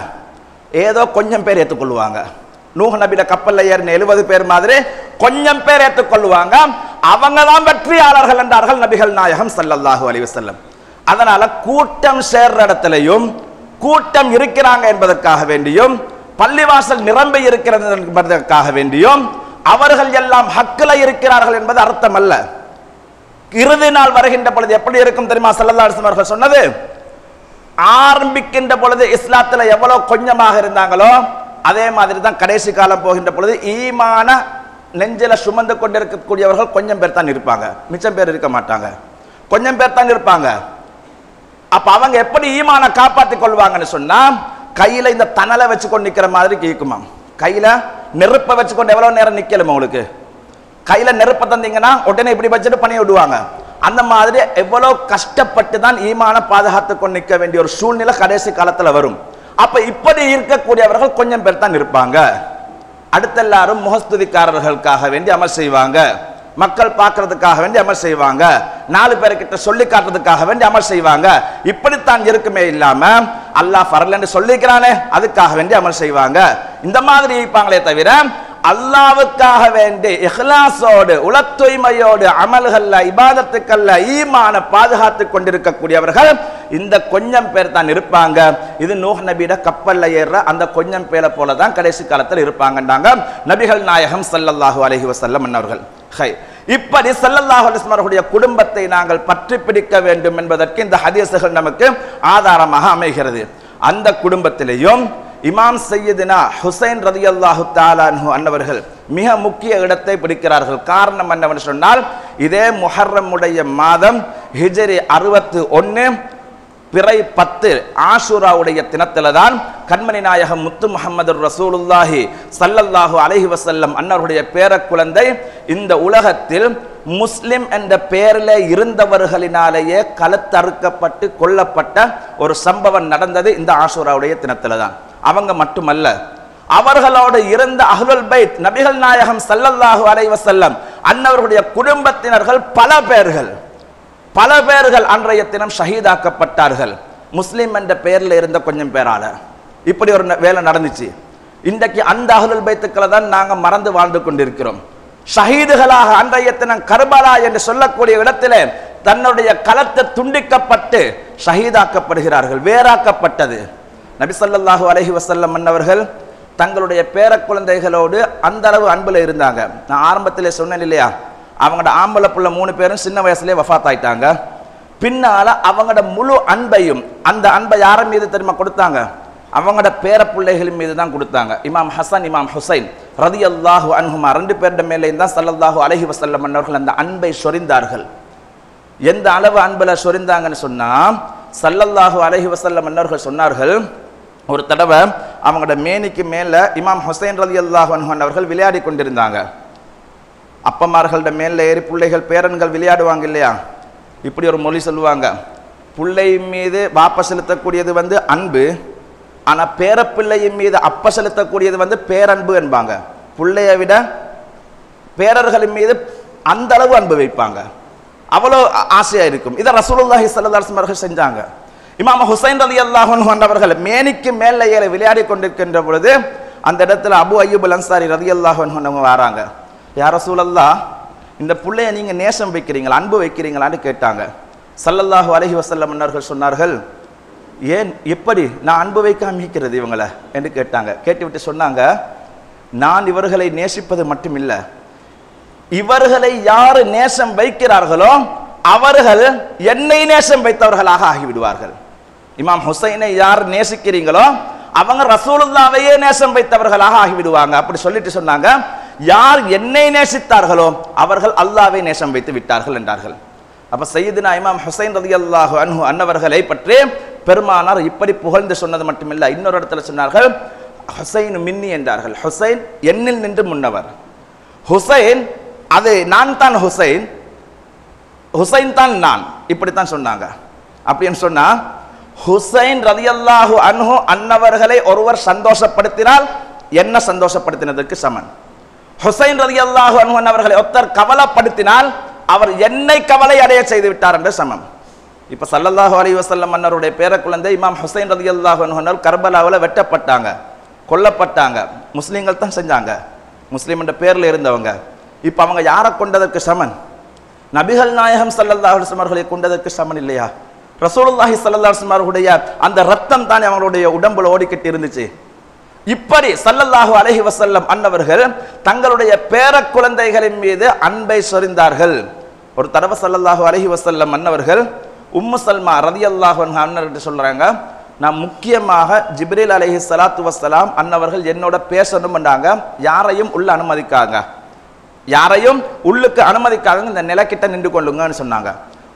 ஏதோ கொஞ்சம் பேர் ஏற்றுக்கொள்வாங்க. நூஹ் நபியோட கப்பல்ல ஏறின 70 பேர் மாதிரி கொஞ்சம் பேர் ஏற்றுக்கொள்வாங்க. அவங்க தான் வெற்றியாளர்கள் என்றார்கள் நபிகள் நாயகம் ஸல்லல்லாஹு அலைஹி வஸல்லம். அதனால கூட்டம் சேர்ற இடத்திலையும் கூட்டம் இருக்கிறாங்க என்பதற்காக வேண்டியும் பள்ளிவாசல் நிரம்பி இருக்கிறது என்பதற்காக வேண்டியும் அவர்கள் எல்லாம் ஹக்கில இருக்கிறார்கள் என்பது அர்த்தம் அல்ல. இறுதி நாள் வருகின்ற பொழுது எப்படி இருக்கும் தெரியுமா? ஸல்லல்லாஹு அலைஹி வஸல்லம் அவர்கள் சொன்னது, ஆரம்பிக்கின்ற பொழுது இஸ்லாத்துல எவ்வளவு கொஞ்சமாக இருந்தாங்களோ அதே மாதிரி தான் கடைசி காலம் போகின்ற பொழுது ஈமான நெஞ்சில சுமந்து கொண்டிருக்கக்கூடியவர்கள் கொஞ்சம் பேர் தான் இருப்பாங்க. மிச்சம் பேர் இருக்க மாட்டாங்க. கொஞ்சம் பேர் தான் இருப்பாங்க. அப்ப அவங்க எப்படி ஈமான காப்பாற்றிக் கொள்வாங்கன்னு சொன்னா, கையில இந்த தணலை வச்சு கொண்டு நிக்கிற மாதிரி கேட்குமா? கையில நெருப்பை வச்சுக்கொண்டு எவ்வளவு நேரம் நிக்கலுமா? உங்களுக்கு கையில நெருப்பை தந்தீங்கன்னா உடனே இப்படி வச்சுட்டு பண்ணி விடுவாங்க. அந்த மாதிரி எவ்வளவு கஷ்டப்பட்டு தான் ஈமான பாதுகாத்து கொண்டு நிற்க வேண்டிய ஒரு சூழ்நிலை கடைசி காலத்துல வரும். அப்ப இப்படி இருக்கக்கூடியவர்கள் கொஞ்சம் பேர் தான் இருப்பாங்க. அடுத்த எல்லாரும் முகஸ்துதிக்காரர்களுக்காக வேண்டி அமல் செய்வாங்க, மக்கள் பார்க்கறதுக்காக வேண்டி அமல் செய்வாங்க, 4 பேர்கிட்ட சொல்லி காட்டுறதுக்காக வேண்டி அமல் செய்வாங்க. இப்படித்தான் இருக்குமே இல்லாம அல்லாஹ் ஃபர்லன்னு சொல்லிக்கிறானே அதுக்காக வேண்டி அமல் செய்வாங்க. இந்த மாதிரி இருப்பாங்களே தவிர அல்லாஹ்வுக்காக வேண்டி இஹ்லாஸோடு உள தூய்மையோடு அமல்கள்ல இபாதத்துக்கள்ல ஈமான பாதுகாத்து கொண்டிருக்கக்கூடியவர்கள் இந்த கொஞ்சம் பேர் தான் இருப்பாங்க. இது நூஹ் நபியோட கப்பல்ல ஏற அந்த கொஞ்சம் பேரை போல தான் கடைசி காலத்தில் இருப்பாங்கன்றாங்க நபிகள் நாயகம் ஸல்லல்லாஹு அலைஹி வஸல்லம் அவர்கள். இப்படி ஸல்லல்லாஹு அலைஹி வஸல்லம் அவர்களுடைய குடும்பத்தை நாங்கள் பற்றி பிடிக்க வேண்டும் என்பதற்கு இந்த ஹதீஸ்கள் நமக்கு ஆதாரமாக அமைகிறது. அந்த குடும்பத்திலேயும் இமாம் சையதுனா ஹுசைன் ரலியல்லாஹு தஆலா அன்ஹு அன்னவர்கள் மிக முக்கிய இடத்தை பிடிக்கிறார்கள். காரணம் என்னவென்று சொன்னால், இதே முஹர்ரம் உடைய மாதம் ஹிஜ்ரி 61 பிறை 10 ஆஷூராவுடைய தினத்தில தான் கண்மணி நாயகம் முத்து முஹம்மது ரசூலுல்லாஹி ஸல்லல்லாஹு அலைஹி வஸல்லம் அன்னருடைய பேர குழந்தை இந்த உலகத்தில் முஸ்லிம் என்ற பெயரில் இருந்தவர்களினாலேயே கழுத்தறுக்கப்பட்டு கொல்லப்பட்ட ஒரு சம்பவம் நடந்தது இந்த ஆஷூராவுடைய தினத்தில தான். அவங்க மட்டுமல்ல, அவர்களோடு இருந்த அஹ்லுல் பைத் நபிகள் நாயகம் ஸல்லல்லாஹு அலைஹி வஸல்லம் அன்னவருடைய குடும்பத்தினர்கள் பல பேர்கள் அன்றைய தினம் ஷஹீதாக்கப்பட்டார்கள். முஸ்லிம் என்ற பெயரில் இருந்த கொஞ்சம் பேரால இப்படி ஒரு வேலை நடந்துச்சு. இன்றைக்கு அந்த அஹ்லுல் பைத்துக்களை தான் நாங்கள் மறந்து வாழ்ந்து கொண்டிருக்கிறோம். ஷஹீதுகளாக அன்றைய தினம் கர்பலா என்று சொல்லக்கூடிய இடத்திலே தன்னுடைய களத்தை துண்டிக்கப்பட்டு ஷஹீதாக்கப்படுகிறார்கள். வேறாக்கப்பட்டது. நபி ஸல்லல்லாஹு அலைஹி வஸல்லம் அன்னவர்கள் தங்களுடைய பேர குழந்தைகளோடு அந்த அளவு அன்புல இருந்தாங்க. நான் ஆரம்பத்திலே சொன்னேன் இல்லையா, அவங்களோட ஆம்பளை புள்ள 3 பேரும் சின்ன வயசுலேயே வஃபாத் ஆயிட்டாங்க. பின்னால அவங்களோட முழு அன்பையும் அந்த அன்பை யார் மீது தெரியுமா கொடுத்தாங்க? அவங்களோட பேர பிள்ளைகளின் மீது தான் கொடுத்தாங்க. இமாம் ஹசன் இமாம் ஹுசைன் ரலியல்லாஹு அன்ஹுமா 2 பேருடைய மேலே தான் ஸல்லல்லாஹு அலைஹி வஸல்லம் அன்னவர்கள் அந்த அன்பை சொரிந்தார்கள். எந்த அளவு அன்புல சொரிந்தாங்கன்னு சொன்னா, ஸல்லல்லாஹு அலைஹி வஸல்லம் அன்னவர்கள் சொன்னார்கள், ஒரு தடவை அவங்களோட மேனிக்கு மேல இமாம் ஹுசைன் ரலியல்லாஹு அன்ஹு அவர்கள் விளையாடி கொண்டிருந்தாங்க. அப்பமார்களோட மேல ஏறி பிள்ளைகள் பேரன்கள் விளையாடுவாங்க இல்லையா, இப்படி ஒரு மொழி சொல்லுவாங்க, பிள்ளை மீது வாப்ப செலுத்தக்கூடியது அன்பு, ஆனா பேரப்பிள்ளையின் மீது அப்ப செலுத்தக்கூடியது பேரன்பு என்பாங்க. பிள்ளையை விட பேரர்களின் மீது அந்த அளவு அன்பு வைப்பாங்க. அவ்வளோ ஆசையா இருக்கும். இதை ரசூலுல்லாஹி ஸல்லல்லாஹு அலைஹி வஸல்லம் அவர்கள் செஞ்சாங்க. இமாம் ஹுசைன் ரலியல்லாஹு அன்ஹு அவர்கள் மேனிக்கு மேலே ஏறி விளையாடி கொண்டிருக்கின்ற பொழுது அந்த இடத்துல அபு அய்யூப் அல் அன்சாரி ரலியல்லாஹு அன்ஹு வராங்க. யா ரசூலல்லாஹ், இந்த பிள்ளைய நீங்க நேசம் வைக்கிறீங்களா, அன்பு வைக்கிறீங்களான்னு கேட்டாங்க. ஸல்லல்லாஹு அலைஹி வஸல்லம் அவர்கள் சொன்னார்கள், ஏன் எப்படி நான் அன்பு வைக்க அமைக்கிறது இவங்களை என்று கேட்டாங்க. கேட்டுவிட்டு சொன்னாங்க, நான் இவர்களை நேசிப்பது மட்டுமில்லை, இவர்களை யாரு நேசம் வைக்கிறார்களோ அவர்கள் என்னை நேசம் வைத்தவர்களாக ஆகிவிடுவார்கள். இமாம் ஹுசைனை யார் நேசிக்கிறீங்களோ அவங்க ரசூலுல்லாஹ்வையே நேசம் வைத்தவர்களாக ஆகிவிடுவாங்க. அப்படி சொல்லிட்டு சொன்னாங்க, யார் என்னை நேசித்தார்களோ அவர்கள் அல்லாஹ்வை நேசம் வைத்து விட்டார்கள் என்றார்கள். அப்ப சையதுனா இமாம் ஹுசைன் ரலியல்லாஹு அன்ஹு அன்னவர்களை பற்றி பெருமானார் இப்படி புகழ்ந்து சொன்னது மட்டுமில்லை, இன்னொரு இடத்துல சொன்னார்கள், ஹுசைன் மின்னி என்றார்கள். ஹுசைன் என்னில் நின்று முன்னவர். ஹுசைன் அது நான் தான் ஹுசைன், ஹுசைன் தான் நான், இப்படித்தான் சொன்னாங்க. அப்படின்னு சொன்னா ஹுசைன் ரலியல்லாஹு அன்ஹு அன்னவர்களை ஒருவர் சந்தோஷப்படுத்தினால் என்ன சந்தோஷப்படுத்தினதற்கு சமன். ஹுசைன் ரலியல்லாஹு அன்ஹு அன்னவர்களை ஒருத்தர் கவலைப்படுத்தினால் அவர் என்னை கவலை அடைய செய்து விட்டார் என்ற சமம். இப்ப ஸல்லல்லாஹு அலைஹி வஸல்லம் அன்னருடைய பேர குழந்தை இமாம் ஹுசைன் ரலியல்லாஹு அன்ஹு கர்பலாவில் வெட்டப்பட்டாங்க, கொல்லப்பட்டாங்க. முஸ்லீம்கள் தான் செஞ்சாங்க, முஸ்லீம் என்ற பேர்ல இருந்தவங்க. இப்ப அவங்க யாரை கொண்டதற்கு சமன்? நபிகள் நாயகம் ஸல்லல்லாஹு அலைஹி வஸல்லம் அவர்களை கொண்டதற்கு சமன் இல்லையா? ரசூலுல்லாஹி ஸல்லல்லாஹு அலைஹி வஸல்லம் அவர்களுடைய அந்த ரத்தம் தான் அவங்களுடைய உடம்புல ஓடிக்கிட்டு இருந்துச்சு. இப்படி ஸல்லல்லாஹு அலைஹி வஸல்லம் அன்னவர்கள் தங்களுடைய பேர குழந்தைகளின் மீது அன்பை சொரிந்தார்கள். ஒரு தடவை ஸல்லல்லாஹு அலைஹி வஸல்லம் அன்னவர்கள் உம்மு சல்மா ரலியல்லாஹு அன்ஹா அன்னவர்கிட்ட சொல்றாங்க, நான் முக்கியமாக ஜிப்ரீல் அலைஹி ஸலாத்து வஸ்ஸலாம் அன்னவர்கள் என்னோட பேசணும்ன்றாங்க, யாரையும் உள்ள அனுமதிக்காங்க, யாரையும் உள்ளுக்கு அனுமதிக்காக இந்த நிலைக்கிட்ட நின்று கொள்ளுங்கன்னு சொன்னாங்க.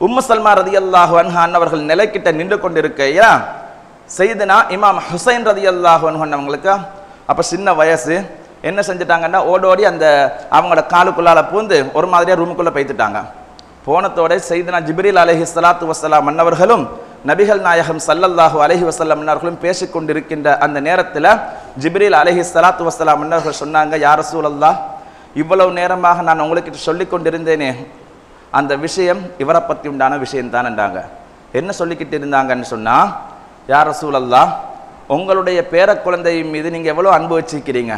உம்மு சல்மா ரலியல்லாஹு அன்ஹா அன்னவர்கள் நிலைக்கிட்ட நின்று கொண்டிருக்கையா சையதுனா இமாம் ஹுசைன் ரலியல்லாஹு அன்ஹு அவங்களுக்கு அப்ப சின்ன வயசு, என்ன செஞ்சுட்டாங்கன்னா ஓடோடி அந்த அவங்களோட காலுக்குள்ளால பூந்து ஒரு மாதிரியா ரூமுக்குள்ள போய்த்துட்டாங்க. போனத்தோட சையதுனா ஜிப்ரீல் அலைஹி ஸலாத்து வஸ்ஸலாம் அன்னவர்களும் நபிகள் நாயகம் ஸல்லல்லாஹு அலைஹி வஸல்லம் அன்னவர்களும் பேசிக்கொண்டிருக்கின்ற அந்த நேரத்தில் ஜிப்ரீல் அலைஹி ஸலாத்து வஸ்ஸலாம் அன்னவர்கள் சொன்னாங்க, யா ரசூலல்லாஹ், இவ்வளவு நேரமாக நான் உங்களுக்கு சொல்லிக் கொண்டிருந்தேனே அந்த விஷயம் இவரை பற்றி உண்டான விஷயம் தான் என்றாங்க. என்ன சொல்லிக்கிட்டு இருந்தாங்கன்னு சொன்னா, யா ரசூலல்லாஹ், உங்களுடைய பேர குழந்தையின் மீது நீங்க எவ்வளவு அன்பு வச்சிருக்கிறீங்க,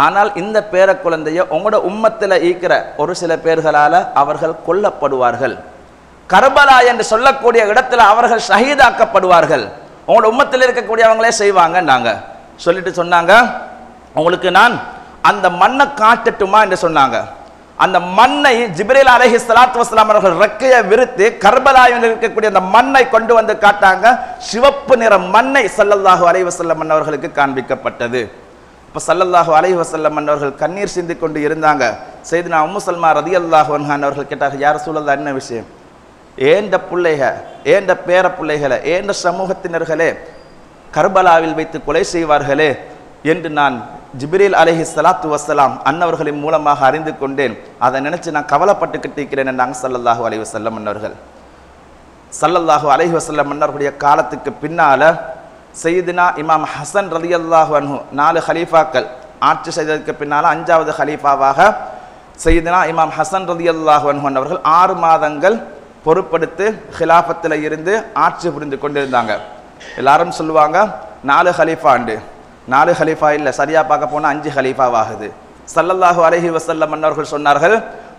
ஆனால் இந்த பேர குழந்தைய உங்களோட உம்மத்தில் ஈக்கிற ஒரு சில பேர்களால அவர்கள் கொல்லப்படுவார்கள், கர்பலா என்று சொல்லக்கூடிய இடத்துல அவர்கள் ஷஹீதாக்கப்படுவார்கள், உங்களோட உம்மத்தில் இருக்கக்கூடியவங்களே செய்வாங்கன்னாங்க. சொல்லிட்டு சொன்னாங்க, உங்களுக்கு நான் அந்த மண்ணை காட்டட்டுமா என்று சொன்னாங்க. அந்த மண்ணை ஜிப்ரீல் அலைஹி ஸலாத்து வஸ்ஸலாம் அவர்கள் ரெக்கையை விரித்து கர்பலாவில் இருக்கக்கூடிய அந்த மண்ணை கொண்டு வந்து காட்டாங்க. சிவப்பு நிற மண்ணை ஸல்லல்லாஹு அலைஹி வஸல்லம் அவர்களுக்கு காண்பிக்கப்பட்டது. இப்ப ஸல்லல்லாஹு அலைஹி வஸல்லம் அவர்கள் கண்ணீர் சிந்திக் கொண்டு இருந்தாங்க. சையதுனா உம்மு சல்மா ரலியல்லாஹு அன்ஹா அவர்கள் கேட்டார்கள், யா ரசூலல்லாஹ், என்ன விஷயம்? ஏண்ட பிள்ளைக, ஏண்ட பேர பிள்ளைகளை, ஏண்ட சமூகத்தினர்களே கர்பலாவில் வைத்து கொலை செய்வார்களே என்று நான் ஜிப்ரீல் அலைஹிஸ்ஸலாத்து வஸ்ஸலாம் அன்னவர்களின் மூலமாக அறிந்து கொண்டேன். அதை நினைச்சு நான் கவலைப்பட்டுக்கிட்டு இருக்கிறேன் என்றாங்க ஸல்லல்லாஹு அலைஹி வஸல்லம் அன்னவர்கள். ஸல்லல்லாஹு அலைஹி வஸல்லம் அன்னவர்களுடைய காலத்துக்கு பின்னால சையதுனா இமாம் ஹசன் ரலியல்லாஹு அன்ஹு 4 ஹலீஃபாக்கள் ஆட்சி செய்ததற்கு பின்னால 5வது ஹலீஃபாவாக சையதுனா இமாம் ஹசன் ரலியல்லாஹு அன்ஹு அவர்கள் 6 மாதங்கள் பொறுப்படுத்து ஹிலாஃபத்தில் இருந்து ஆட்சி புரிந்து கொண்டிருந்தாங்க. எல்லாரும் சொல்லுவாங்க 4 ஹலீஃபாண்டு. 4 ஹலீஃபா இல்லை, சரியா பார்க்க போனால் 5 ஹலீஃபாவாகுது. ஸல்லல்லாஹு அலைஹி வஸல்லம் அன்னவர்கள் சொன்னார்கள்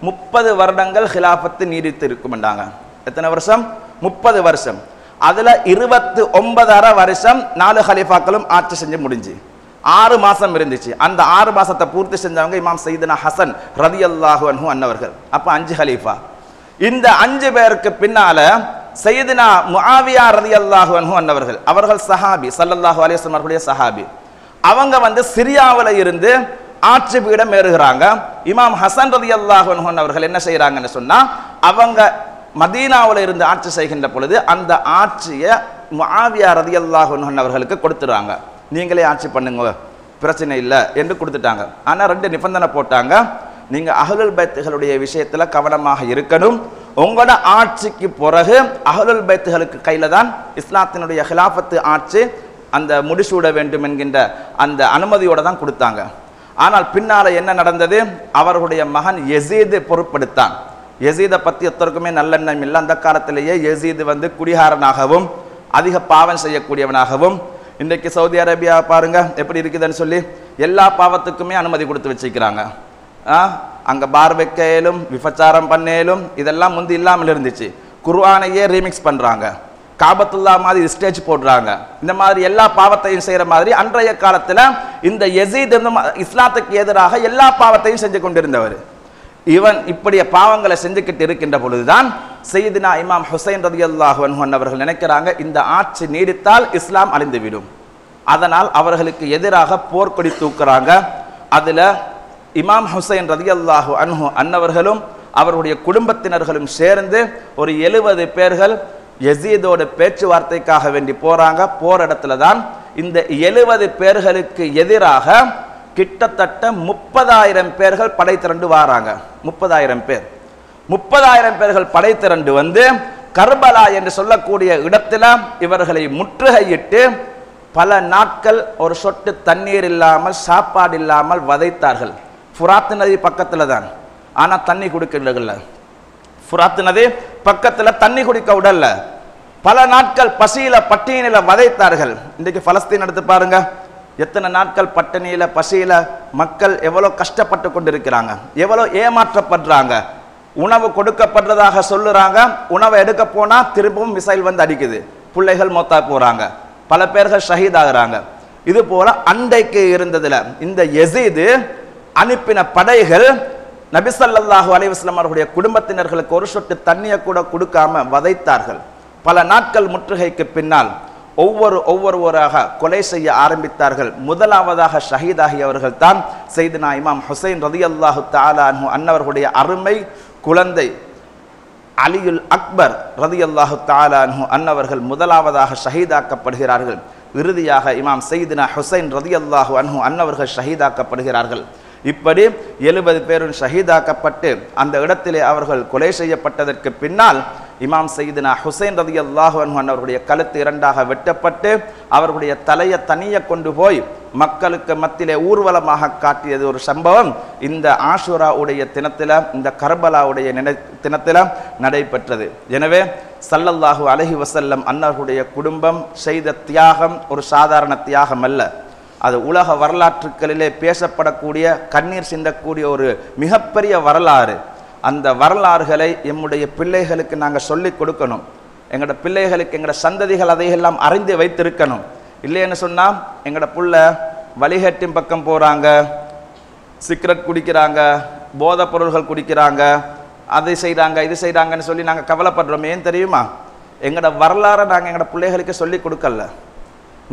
30 வருடங்கள் ஹிலாஃபத்து நீடித்து இருக்கும் என்றாங்க. எத்தனை வருஷம்? 30 வருஷம். அதுல 29.5 வருஷம் 4 ஹலீஃபாக்களும் ஆட்சி செஞ்சு முடிஞ்சு 6 மாசம் இருந்துச்சு. அந்த 6 மாசத்தை பூர்த்தி செஞ்சவங்க இமாம் சையதுனா ஹசன் ரலியல்லாஹு அன்ஹு அன்னவர்கள். அப்ப 5 ஹலீஃபா. இந்த 5 பேருக்கு பின்னால சையதுனா முஆவியா ரலியல்லாஹு அன்ஹு அன்னவர்கள், அவர்கள் சஹாபி, ஸல்லல்லாஹு அலைஹி வஸல்லம் அவர்களுடைய சஹாபி. அவங்க சிரியாவில் இருந்து ஆட்சி பீடம் ஏறுகிறாங்க. இமாம் ஹசன் ரலியல்லாஹு அன்ஹு அவர்கள் என்ன செய்யறாங்கன்னு சொன்னா, அவங்க மதீனாவில் இருந்து ஆட்சி செய்கின்ற பொழுது அந்த ஆட்சியை முஆவியா ரலியல்லாஹு அன்ஹு அவர்களுக்கு கொடுத்துறாங்க. நீங்களே ஆட்சி பண்ணுங்க, பிரச்சனை இல்லை என்று கொடுத்துட்டாங்க. ஆனா 2 நிபந்தனை போட்டாங்க. நீங்க அஹ்லுல் பைத்துகளுடைய விஷயத்துல கவனமாக இருக்கணும். உங்களோட ஆட்சிக்கு பிறகு அஹ்லுல் பைத்துகளுக்கு கையில தான் இஸ்லாத்தினுடைய ஹிலாஃபத்து ஆட்சி அந்த முடிசூட வேண்டும் என்கின்ற அந்த அனுமதியோட தான் கொடுத்தாங்க. ஆனால் பின்னால என்ன நடந்தது? அவர்களுடைய மகன் யசீத் பொறுப்படுத்தான். யசீதை பத்தி எத்தருக்குமே நல்லெண்ணம் இல்லை. அந்த காலத்திலேயே யசீத் குடிகாரனாகவும் அதிக பாவம் செய்யக்கூடியவனாகவும், இன்றைக்கு சவுதி அரேபியா பாருங்க எப்படி இருக்குதுன்னு சொல்லி எல்லா பாவத்துக்குமே அனுமதி கொடுத்து வச்சுக்கிறாங்க. அங்க பார் வைக்கலும் விபச்சாரம் பண்ணேலும் இதெல்லாம் முந்தி இல்லாமல் இருந்துச்சு. குர்ஆனையே ரீமிக்ஸ் பண்றாங்க, காபத்துல்லா மாதிரி ஸ்டேஜ் போடுறாங்க. இந்த மாதிரி எல்லா பாவத்தையும் செய்யற மாதிரி அன்றைய காலத்துல இந்த யசீத் இஸ்லாத்துக்கு எதிராக எல்லா பாவத்தையும் செஞ்சு கொண்டிருந்தவர். இவன் இப்படிய பாவங்களை செஞ்சுக்கிட்டு இருக்கின்ற பொழுதுதான் சையதுனா இமாம் ஹுசைன் ரலியல்லாஹு அன்ஹு அவர்கள் நினைக்கிறாங்க, இந்த ஆட்சி நீடித்தால் இஸ்லாம் அழிந்துவிடும். அதனால் அவர்களுக்கு எதிராக போர்க்கொடி தூக்குறாங்க. அதுல இமாம் ஹுசைன் ரலியல்லாஹு அன்ஹு அன்னவர்களும் அவருடைய குடும்பத்தினர்களும் சேர்ந்து ஒரு 70 பேர்கள் யசீதோட பேச்சுவார்த்தைக்காக வேண்டி போறாங்க. போற இடத்துல தான் இந்த 70 பேர்களுக்கு எதிராக கிட்டத்தட்ட 30,000 பேர்கள் படை திரண்டு வாராங்க. 30,000 பேர் 30,000 பேர்கள் படை திரண்டு கர்பலா என்று சொல்லக்கூடிய இடத்துல இவர்களை முற்றுகையிட்டு பல நாட்கள் ஒரு சொட்டு தண்ணீர் இல்லாமல் சாப்பாடு இல்லாமல் வதைத்தார்கள். ஃபுராத் நதி பக்கத்துல தான், ஆனா தண்ணி குடிக்கல. ஃபுராத் நதி பக்கத்துல தண்ணி குடிக்க விடல. பல நாட்கள் பசியில பட்டினியில வதைத்தார்கள். இன்றைக்கு பலஸ்தீன் எடுத்து பாருங்க, எத்தனை நாட்கள் பட்டினியில பசியில மக்கள் எவ்வளவு கஷ்டப்பட்டு கொண்டிருக்கிறாங்க, எவ்வளவு ஏமாற்றப்படுறாங்க. உணவு கொடுக்கப்படுறதாக சொல்லுறாங்க, உணவை எடுக்க போனா திரும்பவும் மிசைல் அடிக்குது, பிள்ளைகள் மொத்தா போறாங்க, பல பேர்கள் ஷஹீத் ஆகுறாங்க. இது போல அண்டைக்கு இருந்ததுல இந்த யசீது அனுப்பின படைகள் நபி ஸல்லல்லாஹு அலைஹி வஸல்லம் அவர்களுடைய குடும்பத்தினர்களுக்கு ஒரு சொட்டு தண்ணியை கூட கொடுக்காம வதைத்தார்கள். பல நாட்கள் முற்றுகைக்கு பின்னால் ஒவ்வொருவராக கொலை செய்ய ஆரம்பித்தார்கள். முதலாவதாக ஷஹீதாகியவர்கள் தான் சையதுனா இமாம் ஹுசைன் ரலியல்லாஹு தஆலா அன்ஹு அன்னவர்களுடைய அருமை குழந்தை அலியுல் அக்பர் ரலியல்லாஹு தஆலா அன்ஹு அன்னவர்கள் முதலாவதாக ஷஹீதாக்கப்படுகிறார்கள். இறுதியாக இமாம் சையதுனா ஹுசைன் ரலியல்லாஹு அன்ஹு அன்னவர்கள் ஷஹீதாக்கப்படுகிறார்கள். இப்படி 70 பேரும் ஷஹீதாக்கப்பட்டு அந்த இடத்திலே அவர்கள் கொலை செய்யப்பட்டதற்கு பின்னால் இமாம் சையதுனா ஹுசைன் ரலியல்லாஹு அன்ஹு அவர்களுடைய கழுத்து 2ஆக வெட்டப்பட்டு அவர்களுடைய தலையை தனியே கொண்டு போய் மக்களுக்கு மத்தியிலே ஊர்வலமாக காட்டியது ஒரு சம்பவம் இந்த ஆஷுரா உடைய தினத்தில, இந்த கர்பலாவுடைய தினத்தில நடைபெற்றது. எனவே ஸல்லல்லாஹு அலைஹி வஸல்லம் அன்னவர்களுடைய குடும்பம் செய்த தியாகம் ஒரு சாதாரண தியாகம் அல்ல. அது உலக வரலாற்றுகளிலே பேசப்படக்கூடிய, கண்ணீர் சிந்தக்கூடிய ஒரு மிகப்பெரிய வரலாறு. அந்த வரலாறுகளை எம்முடைய பிள்ளைகளுக்கு நாங்கள் சொல்லிக் கொடுக்கணும். எங்களோட பிள்ளைகளுக்கு, எங்களோட சந்ததிகள் அதையெல்லாம் அறிந்து வைத்திருக்கணும். இல்லைன்னு சொன்னால் எங்களோட புள்ள வழிகட்டின் பக்கம் போகிறாங்க, சிகரெட் குடிக்கிறாங்க, போதைப் பொருள்கள் குடிக்கிறாங்க, அதை செய்கிறாங்க, இது செய்கிறாங்கன்னு சொல்லி நாங்கள் கவலைப்படுறோம். ஏன் தெரியுமா? எங்களோட வரலாறை நாங்கள் எங்களோட பிள்ளைகளுக்கு சொல்லிக் கொடுக்கல.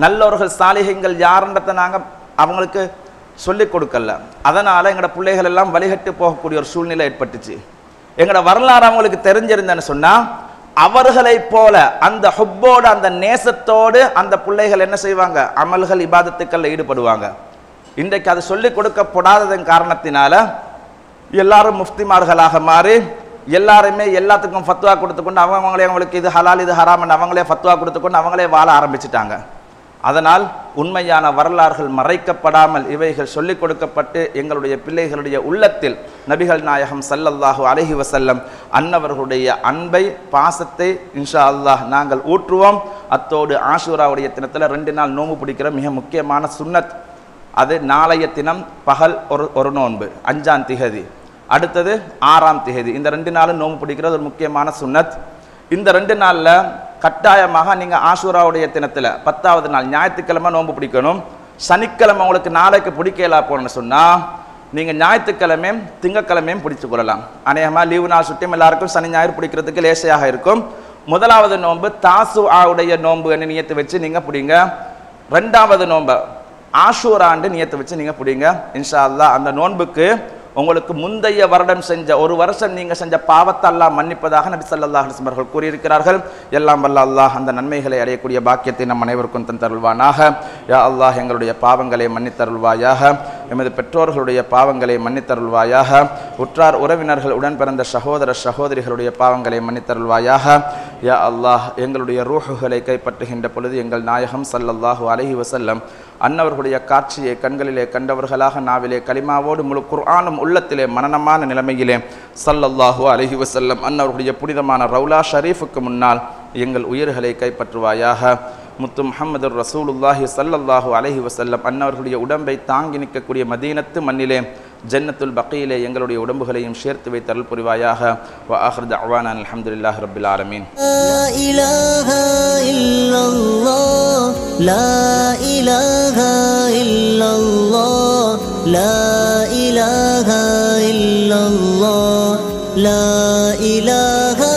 நல்லவர்கள் சாலிஹைங்கள் யாருன்றதை நாங்கள் அவங்களுக்கு சொல்லிக் கொடுக்கல. அதனால் எங்களோட பிள்ளைகள் எல்லாம் வழிகட்டு போகக்கூடிய ஒரு சூழ்நிலை ஏற்பட்டுச்சு. எங்களோட வரலாறு அவங்களுக்கு தெரிஞ்சிருந்தேன்னு சொன்னால் அவர்களை போல அந்த ஹுப்போடு அந்த நேசத்தோடு அந்த பிள்ளைகள் என்ன செய்வாங்க, அமல்கள் இபாதத்துக்கள் ஈடுபடுவாங்க. இன்றைக்கு அது சொல்லிக் கொடுக்கப்படாததன் காரணத்தினால எல்லாரும் முஃப்திமார்களாக மாறி எல்லாருமே எல்லாத்துக்கும் ஃபத்வா கொடுத்துக்கொண்டு அவங்களுக்கு இது ஹலால் இது ஹராம் அவங்களே ஃபத்வா கொடுத்துக்கொண்டு அவங்களே வாழ ஆரம்பிச்சிட்டாங்க. அதனால் உண்மையான வரலாறுகள் மறைக்கப்படாமல் இவைகள் சொல்லிக் கொடுக்கப்பட்டு எங்களுடைய பிள்ளைகளுடைய உள்ளத்தில் நபிகள் நாயகம் ஸல்லல்லாஹு அலைஹி வஸல்லம் அன்னவர்களுடைய அன்பை பாசத்தை இன்ஷா அல்லாஹ் நாங்கள் ஊற்றுவோம். அத்தோடு ஆஷூராவுடைய தினத்தில் 2 நாள் நோன்பு பிடிக்கிற மிக முக்கியமான சுன்னத். அது நாளைய தினம் பகல் ஒரு நோன்பு 5ஆம் திகதி, அடுத்தது 6ஆம் திகதி. இந்த 2 நாளும் நோன்பு பிடிக்கிறது ஒரு முக்கியமான சுன்னத். இந்த 2 நாளில் கட்டாயமாக நீங்கள் ஆஷூராவுடைய தினத்தில் 10வது நாள் ஞாயிற்றுக்கிழமை நோன்பு பிடிக்கணும். சனிக்கிழமை உங்களுக்கு நாளைக்கு பிடிக்கலா போகணும்னு சொன்னால் நீங்கள் ஞாயிற்றுக்கிழமையும் திங்கக்கிழமையும் பிடிச்சு கொள்ளலாம். அநேகமாக லீவு நாள் சுட்டியும் எல்லாருக்கும் சனி ஞாயிறு பிடிக்கிறதுக்கு லேசையாக இருக்கும். முதலாவது நோன்பு தாசுஆவுடைய நோன்பு என்ன நியத்து வச்சு நீங்கள் பிடிங்க. 2வது நோன்பு ஆஷூராண்டு நியத்தை வச்சு நீங்கள் பிடிங்க. இன்ஷா அல்லாஹ் அந்த நோன்புக்கு உங்களுக்கு முந்தைய வருடம் செஞ்ச ஒரு வருஷம் நீங்கள் செஞ்ச பாவத்தை அல்லாஹ் மன்னிப்பதாக நபி ஸல்லல்லாஹு அலைஹி வஸல்லம் அவர்கள் கூறியிருக்கிறார்கள். எல்லாம் வல்ல அல்லாஹ் அந்த நன்மைகளை அடையக்கூடிய பாக்கியத்தை நம் அனைவருக்கும் தந்தருள்வானாக. யா அல்லாஹ் எங்களுடைய பாவங்களை மன்னித்தருள்வாயாக, எமது பெற்றோர்களுடைய பாவங்களை மன்னித்தருள்வாயாக, உற்றார் உறவினர்கள் உடன் பிறந்த சகோதர சகோதரிகளுடைய பாவங்களை மன்னித்தருள்வாயாக. யா அல்லாஹ் எங்களுடைய ரூஹுகளை கைப்பற்றுகின்ற பொழுது எங்கள் நாயகம் ஸல்லல்லாஹு அலைஹி வஸல்லம் அன்னவர்களுடைய காட்சியை கண்களிலே கண்டவர்களாக நாவிலே கலிமாவோடு முழு குர்ஆனும் உள்ளத்திலே மனனமான நிலைமையிலே ஸல்லல்லாஹு அலைஹி வஸல்லம் அன்னவர்களுடைய புனிதமான ரவுலா ஷரீஃபுக்கு முன்னால் எங்கள் உயிர்களை கைப்பற்றுவாயாக. முத்து முஹம்மது ரசூலுல்லாஹி ஸல்லல்லாஹு அலைஹி வஸல்லம் அன்னவர்களுடைய உடம்பை தாங்கி நிற்கக்கூடிய மதீனத்து மண்ணிலே ஜன்னத்துல் பக்கீலே எங்களுடைய உடம்புகளையும் சேர்த்து வைத்து அருள் புரிவாயாக. வ ஆகிர் தஅவானா அல்ஹம்துலில்லாஹி ரப்பில் ஆலமீன். லா இலாஹா இல்லல்லாஹ் லா இலாஹா இல்லல்லாஹ் லா இலாஹா இல்லல்லாஹ் லா இலாஹா